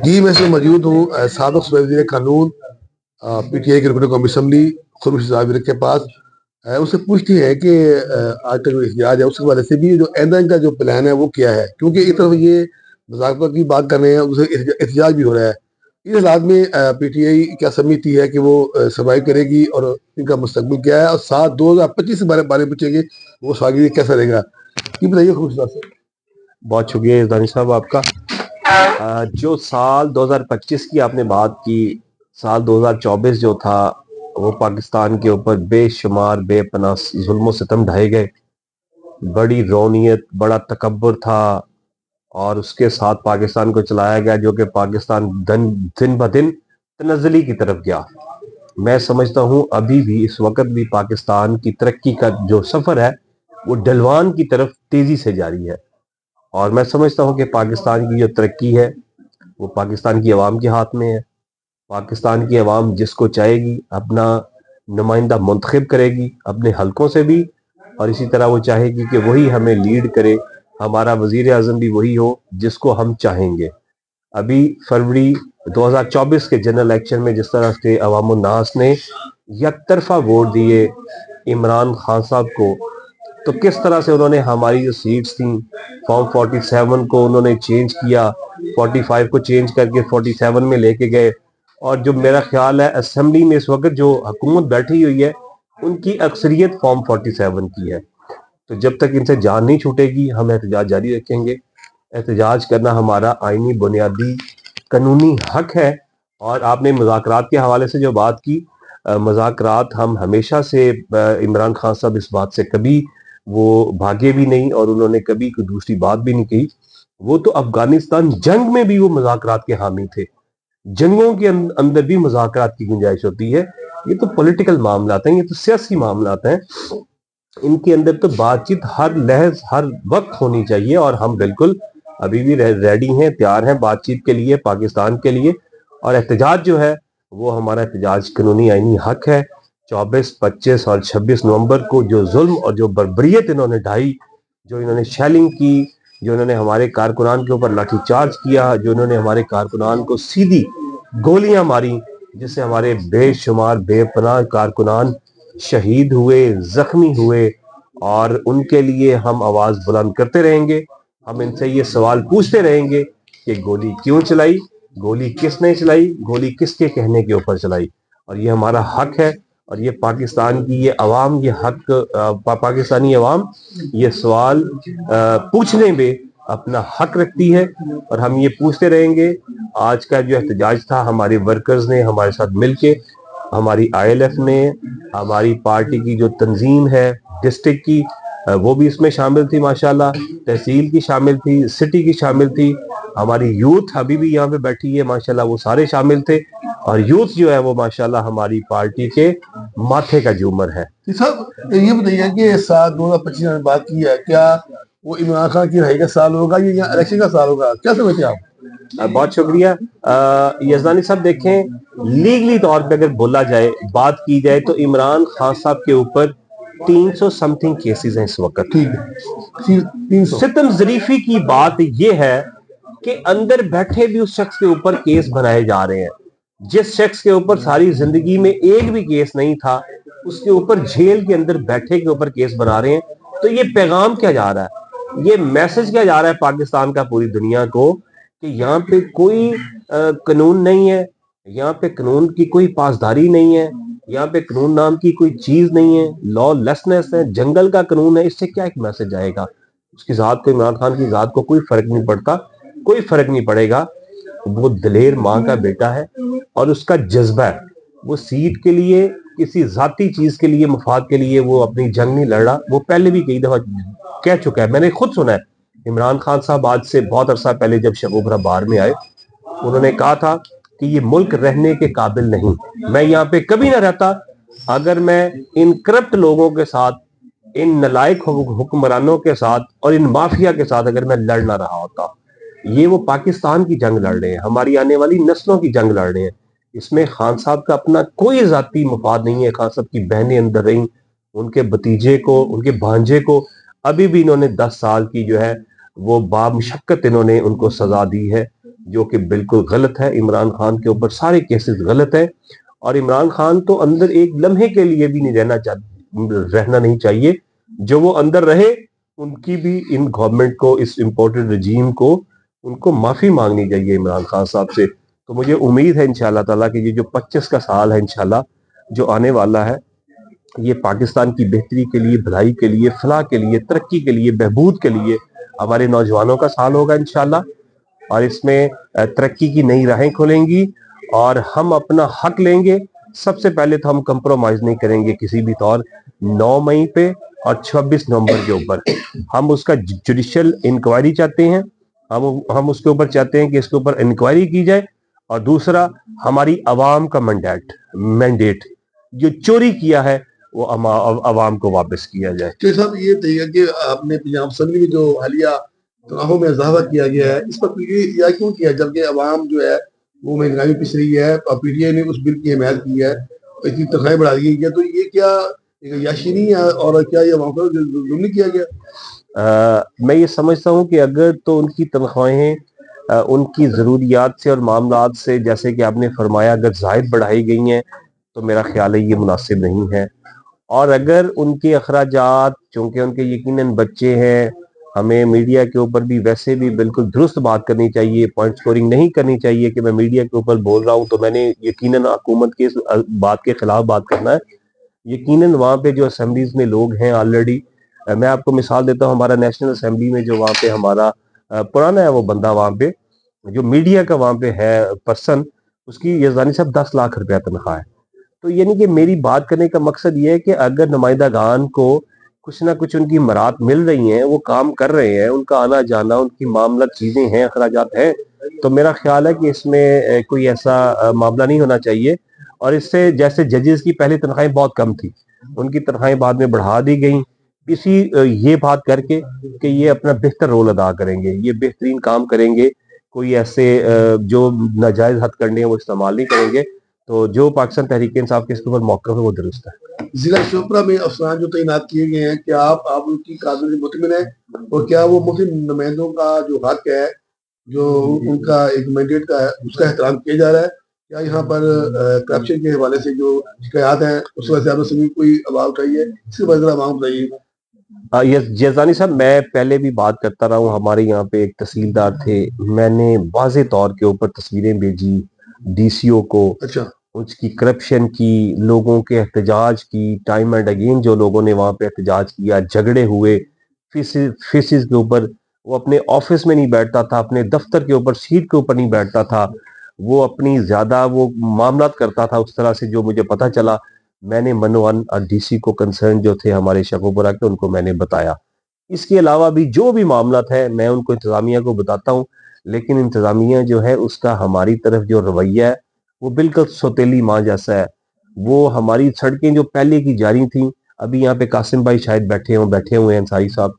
جی میں سے موجود ہوں سابق صوبائی وزیر قانون پی ٹی آئی کے رکن قومی اسمبلی خورشید صاحب کے پاس. اس سے پوچھتی ہے کہ آج کا جو احتجاج ہے اس کے حوالے سے بھی جو آئندہ کا جو پلان ہے وہ کیا ہے، کیونکہ ایک طرف یہ مذاکرات کی بات کر رہے ہیں، اسے احتجاج بھی ہو رہا ہے. اس حالات میں پی ٹی آئی کیا سمجھتی ہے کہ وہ سروائیو کرے گی اور ان کا مستقبل کیا ہے، اور 2025 کے بارے میں پوچھیں گے وہ سوال کیسا رہے گا. یہ بتائیے خورشید صاحب. بہت شکریہ دانی صاحب آپ کا. جو سال 2025 کی آپ نے بات کی، سال 2024 جو تھا وہ پاکستان کے اوپر بے شمار بے پناہ ظلم و ستم ڈھائے گئے. بڑی رونیت، بڑا تکبر تھا، اور اس کے ساتھ پاکستان کو چلایا گیا جو کہ پاکستان دن بدن تنزلی کی طرف گیا. میں سمجھتا ہوں ابھی بھی اس وقت بھی پاکستان کی ترقی کا جو سفر ہے وہ ڈلوان کی طرف تیزی سے جاری ہے. اور میں سمجھتا ہوں کہ پاکستان کی جو ترقی ہے وہ پاکستان کی عوام کے ہاتھ میں ہے. پاکستان کی عوام جس کو چاہے گی اپنا نمائندہ منتخب کرے گی اپنے حلقوں سے بھی، اور اسی طرح وہ چاہے گی کہ وہی ہمیں لیڈ کرے، ہمارا وزیر اعظم بھی وہی ہو جس کو ہم چاہیں گے. ابھی فروری 2024 کے جنرل الیکشن میں جس طرح سے عوام الناس نے یک طرفہ ووٹ دیے عمران خان صاحب کو، تو کس طرح سے انہوں نے ہماری جو سیٹس تھیں فارم 47 کو انہوں نے چینج کیا، 45 کو چینج کر کے 47 میں لے کے گئے. اور جو میرا خیال ہے اسمبلی میں اس وقت جو حکومت بیٹھی ہوئی ہے ان کی اکثریت فارم 47 کی ہے. تو جب تک ان سے جان نہیں چھوٹے گی ہم احتجاج جاری رکھیں گے. احتجاج کرنا ہمارا آئینی بنیادی قانونی حق ہے. اور آپ نے مذاکرات کے حوالے سے جو بات کی، مذاکرات ہم ہمیشہ سے، عمران خان صاحب اس بات سے کبھی وہ بھاگے بھی نہیں اور انہوں نے کبھی کوئی دوسری بات بھی نہیں کی. وہ تو افغانستان جنگ میں بھی وہ مذاکرات کے حامی تھے. جنگوں کے اندر بھی مذاکرات کی گنجائش ہوتی ہے. یہ تو پولیٹیکل معاملات ہیں، یہ تو سیاسی معاملات ہیں. ان کے اندر تو بات چیت ہر لحظ ہر وقت ہونی چاہیے، اور ہم بالکل ابھی بھی ریڈی ہیں، تیار ہیں بات چیت کے لیے پاکستان کے لیے. اور احتجاج جو ہے وہ ہمارا احتجاج قانونی آئینی حق ہے. 24، 25 اور 26 نومبر کو جو ظلم اور جو بربریت انہوں نے ڈھائی، جو انہوں نے شیلنگ کی، جو انہوں نے ہمارے کارکنان کے اوپر لاٹھی چارج کیا، جو انہوں نے ہمارے کارکنان کو سیدھی گولیاں ماری، جس سے ہمارے بے شمار بے پناہ کارکنان شہید ہوئے، زخمی ہوئے، اور ان کے لیے ہم آواز بلند کرتے رہیں گے. ہم ان سے یہ سوال پوچھتے رہیں گے کہ گولی کیوں چلائی، گولی کس نے چلائی، گولی کس کے کہنے کے اوپر چلائی. اور یہ ہمارا حق ہے، اور یہ پاکستان کی یہ عوام، یہ حق پاکستانی عوام یہ سوال پوچھنے میں اپنا حق رکھتی ہے، اور ہم یہ پوچھتے رہیں گے. آج کا جو احتجاج تھا ہمارے ورکرز نے ہمارے ساتھ مل کے، ہماری آئی ایل ایف نے، ہماری پارٹی کی جو تنظیم ہے ڈسٹرکٹ کی وہ بھی اس میں شامل تھی ماشاءاللہ، تحصیل کی شامل تھی، سٹی کی شامل تھی، ہماری یوتھ ابھی بھی یہاں پہ بیٹھی ہے ماشاءاللہ وہ سارے شامل تھے. اور یوتھ جو ہے وہ ماشاءاللہ ہماری پارٹی کے ماتھے کا جومر ہے. صاحب یہ بتائیے کہ سال 2025 میں بات کی ہے، کیا وہ عمران خان کی رہائی کا سال ہوگا یا الیکشن کا سال ہوگا، کیا سمجھتے ہیں آپ؟ بہت شکریہ. یزدانی صاحب دیکھیں، لیگلی طور پہ اگر بولا جائے، بات کی جائے تو عمران خان صاحب کے اوپر 300 سم تھنگ کیسز ہیں اس وقت. ستم ظریفی کی بات یہ ہے کہ اندر بیٹھے بھی اس شخص کے اوپر کیس بنائے جا رہے ہیں. جس شخص کے اوپر ساری زندگی میں ایک بھی کیس نہیں تھا اس کے اوپر جیل کے اندر بیٹھے کے اوپر کیس بنا رہے ہیں. تو یہ پیغام کیا جا رہا ہے، یہ میسج کیا جا رہا ہے پاکستان کا پوری دنیا کو کہ یہاں پہ کوئی قانون نہیں ہے، یہاں پہ قانون کی کوئی پاسداری نہیں ہے، یہاں پہ قانون نام کی کوئی چیز نہیں ہے، لا لیسنس ہے، جنگل کا قانون ہے. اس سے کیا ایک میسج آئے گا؟ اس کی ذات کو، عمران خان کی ذات کو کوئی فرق نہیں پڑتا، کوئی فرق نہیں پڑے گا. وہ دلیر ماں کا بیٹا ہے اور اس کا جذبہ ہے، وہ سیٹ کے لیے کسی ذاتی چیز کے لیے مفاد کے لیے وہ اپنی جنگ نہیں لڑ رہا. وہ پہلے بھی کئی دفعہ کہہ چکا ہے، میں نے خود سنا ہے. عمران خان صاحب آج سے بہت عرصہ پہلے جب شگوفرہ بار میں آئے انہوں نے کہا تھا کہ یہ ملک رہنے کے قابل نہیں، میں یہاں پہ کبھی نہ رہتا اگر میں ان کرپٹ لوگوں کے ساتھ، ان نالائق حکمرانوں کے ساتھ اور ان مافیا کے ساتھ اگر میں لڑ نہ رہا ہوتا. یہ وہ پاکستان کی جنگ لڑ رہے ہیں، ہماری آنے والی نسلوں کی جنگ لڑ رہے ہیں. اس میں خان صاحب کا اپنا کوئی ذاتی مفاد نہیں ہے. خان صاحب کی بہنیں اندر رہیں، ان کے بھتیجے کو، ان کے بھانجے کو ابھی بھی انہوں نے 10 سال کی جو ہے وہ بامشقت انہوں نے ان کو سزا دی ہے. جو کہ بالکل غلط ہے. عمران خان کے اوپر سارے کیسز غلط ہیں, اور عمران خان تو اندر ایک لمحے کے لیے بھی نہیں رہنا نہیں چاہیے. جو وہ اندر رہے, ان کی بھی ان گورنمنٹ کو, اس امپورٹڈ رجیم کو, ان کو معافی مانگنی چاہیے عمران خان صاحب سے. تو مجھے امید ہے انشاءاللہ تعالیٰ کہ یہ جو 25 کا سال ہے انشاءاللہ جو آنے والا ہے, یہ پاکستان کی بہتری کے لیے, بھلائی کے لیے, فلاح کے لیے, ترقی کے لیے, بہبود کے لیے ہمارے نوجوانوں کا سال ہوگا انشاءاللہ. اور اس میں ترقی کی نئی راہیں کھولیں گی اور ہم اپنا حق لیں گے. سب سے پہلے تو ہم کمپرومائز نہیں کریں گے کسی بھی طور. 9 مئی پہ اور 26 نومبر کے اوپر ہم اس کا جوڈیشل انکوائری چاہتے ہیں. ہم اس کے اوپر چاہتے ہیں کہ اس کے اوپر انکوائری کی جائے. اور دوسرا, ہماری عوام کا مینڈیٹ جو چوری کیا ہے وہ عوام کو واپس کیا جائے. تو صاحب یہ بتائیے کہ آپ نے پنجاب اسمبلی میں جو حالیہ تنخواہوں میں اضافہ کیا گیا ہے, اس پر پی ٹی آئی احتجاج کیوں کیا جبکہ عوام جو ہے وہ مہنگائی پس رہی ہے اور پی ٹی آئی نے اس بل کی حمایت کی ہے, اتنی تنخواہیں بڑھا دی گئی ہے, تو یہ کیا عیاشی نہیں ہے اور کیا یہ عوام پر ظلم نہیں کیا گیا؟ میں یہ سمجھتا ہوں کہ اگر تو ان کی تنخواہیں ان کی ضروریات سے اور معاملات سے, جیسے کہ آپ نے فرمایا, اگر زائد بڑھائی گئی ہیں تو میرا خیال ہے یہ مناسب نہیں ہے. اور اگر ان کے اخراجات, چونکہ ان کے یقیناً بچے ہیں, ہمیں میڈیا کے اوپر بھی ویسے بھی بالکل درست بات کرنی چاہیے, پوائنٹ سکورنگ نہیں کرنی چاہیے کہ میں میڈیا کے اوپر بول رہا ہوں تو میں نے یقیناً حکومت کے بات کے خلاف بات کرنا ہے. یقیناً وہاں پہ جو اسمبلیز میں لوگ ہیں آلریڈی, میں آپ کو مثال دیتا ہوں, ہمارا نیشنل اسمبلی میں جو وہاں پہ ہمارا پرانا ہے وہ بندہ, وہاں پہ جو میڈیا کا وہاں پہ ہے پرسن, اس کی یزدانی صاحب 10 لاکھ روپیہ تنخواہ ہے. تو یعنی کہ میری بات کرنے کا مقصد یہ ہے کہ اگر نمائندہ گان کو کچھ نہ کچھ ان کی مراد مل رہی ہیں, وہ کام کر رہے ہیں, ان کا آنا جانا, ان کی معاملات چیزیں ہیں, اخراجات ہیں, تو میرا خیال ہے کہ اس میں کوئی ایسا معاملہ نہیں ہونا چاہیے. اور اس سے, جیسے ججز کی پہلے تنخواہیں بہت کم تھی, ان کی تنخواہیں بعد میں بڑھا دی گئیں اسی یہ بات کر کے کہ یہ اپنا بہتر رول ادا کریں گے, یہ بہترین کام کریں گے, کوئی ایسے جو ناجائز ہتھ کنڈے ہیں وہ استعمال نہیں کریں گے. تو جو پاکستان تحریک انصاف کے اس کے اوپر موقف ہے وہ درست ہے. ضلع شوپرا میں افسران جو تعینات کیے گئے ہیں, کیا آپ ان کی کارکردگی سے مطمئن ہیں, اور کیا وہ مسلم نمائندوں کا جو حق ہے, جو ان کا ایک مینڈیٹ کا ہے, اس کا احترام کیا جا رہا ہے؟ کیا یہاں پر کرپشن کے حوالے سے جو شکایات ہیں اس وجہ سے آپ نے کوئی آواز اٹھائی ہے؟ اس کے بارے میں عوام بتائیے. جیزانی صاحب, میں پہلے بھی بات کرتا رہا ہوں, ہمارے یہاں پہ ایک تحصیلدار تھے, میں نے واضح طور کے اوپر تصویریں بھیجی ڈی سی او کو, اچھا, اس کی کرپشن کی, لوگوں کے احتجاج کی, ٹائم اینڈ اگین جو لوگوں نے وہاں پہ احتجاج کیا, جھگڑے ہوئے فیسز کے اوپر, وہ اپنے آفس میں نہیں بیٹھتا تھا, اپنے دفتر کے اوپر سیٹ کے اوپر نہیں بیٹھتا تھا, وہ اپنی زیادہ وہ معاملات کرتا تھا اس طرح سے جو مجھے پتہ چلا. میں نے منوان ڈی سی کو کنسرن جو تھے ہمارے شکوپورہ کے, ان کو میں نے بتایا. اس کے علاوہ بھی جو بھی معاملات ہیں میں ان کو انتظامیہ کو بتاتا ہوں, لیکن انتظامیہ جو ہے اس کا ہماری طرف جو رویہ ہے وہ بالکل سوتیلی ماں جیسا ہے. وہ ہماری سڑکیں جو پہلے کی جاری تھیں, ابھی یہاں پہ قاسم بھائی شاید بیٹھے ہوئے ہیں انصاری صاحب,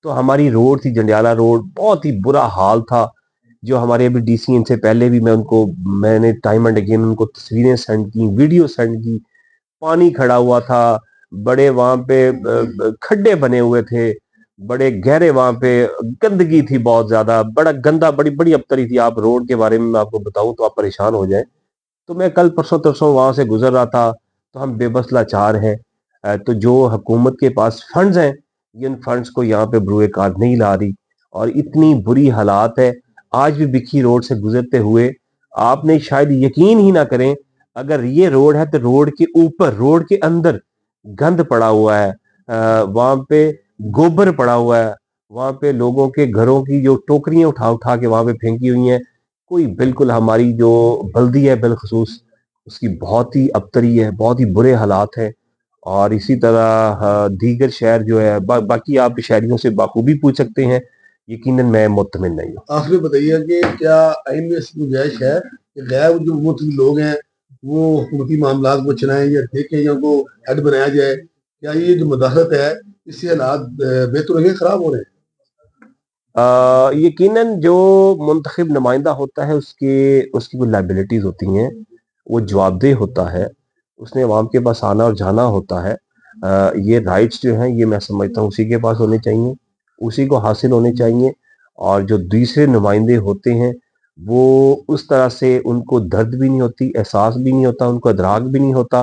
تو ہماری روڈ تھی جنڈیالہ روڈ, بہت ہی برا حال تھا. جو ہمارے ابھی ڈی سی, ان سے پہلے بھی میں نے ٹائم اینڈ اگین ان کو تصویریں سینڈ کی, ویڈیو سینڈ کی. پانی کھڑا ہوا تھا, بڑے وہاں پہ کھڈے بنے ہوئے تھے, بڑے گہرے, وہاں پہ گندگی تھی بہت زیادہ, بڑا گندا, بڑی بڑی ابتری تھی. آپ روڈ کے بارے میں آپ کو بتاؤں تو آپ پریشان ہو جائیں. تو میں کل پرسوں ترسوں وہاں سے گزر رہا تھا, تو ہم بے بس لاچار ہیں. تو جو حکومت کے پاس فنڈز ہیں, ان فنڈز کو یہاں پہ بروئے کار نہیں لا رہی, اور اتنی بری حالات ہے. آج بھی بکھی روڈ سے گزرتے ہوئے آپ نے شاید یقین ہی نہ کریں, اگر یہ روڈ ہے تو روڈ کے اوپر, روڈ کے اندر گند پڑا ہوا ہے, وہاں پہ گوبر پڑا ہوا ہے, وہاں پہ لوگوں کے گھروں کی جو ٹوکریاں اٹھا کے وہاں پہ پھینکی ہوئی ہیں. کوئی بالکل ہماری جو بلدی ہے بالخصوص, اس کی بہت ہی ابتری ہے, بہت ہی برے حالات ہیں. اور اسی طرح دیگر شہر جو ہے, باقی آپ شہریوں سے بخوبی پوچھ سکتے ہیں, یقیناً میں مطمئن نہیں ہوں. آپ نے بتائیے کہ کیا آئین میں گنجائش ہے کہ غیر جو حکومتی لوگ ہیں وہ حکومتی معاملات کو چلائیں یا دیکھیں یا ان کو ہیڈ بنایا جائے؟ کیا یہ جو مداخلت ہے اس سے حالات بہتر ہو گئے, خراب ہو رہے ہیں؟ یقیناً جو منتخب نمائندہ ہوتا ہے اس کی کوئی لائبلٹیز ہوتی ہیں, وہ جواب دہ ہوتا ہے, اس نے عوام کے پاس آنا اور جانا ہوتا ہے. یہ رائٹس جو ہیں یہ میں سمجھتا ہوں اسی کے پاس ہونے چاہیے, اسی کو حاصل ہونے چاہیے. اور جو دوسرے نمائندے ہوتے ہیں وہ اس طرح سے ان کو درد بھی نہیں ہوتی، احساس بھی نہیں ہوتا، ان کو ادراک بھی نہیں ہوتا،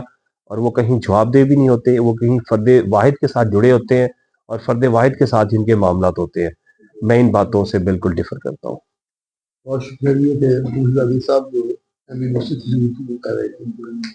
اور وہ کہیں جواب دہ بھی نہیں ہوتے، وہ کہیں فرد واحد کے ساتھ جڑے ہوتے ہیں اور فرد واحد کے ساتھ ان کے معاملات ہوتے ہیں. میں ان باتوں سے بالکل ڈفر کرتا ہوں. بہت شکریہ کہ عبدالعزیز صاحب جو ایم یونیورسٹی سے کر رہے تھے.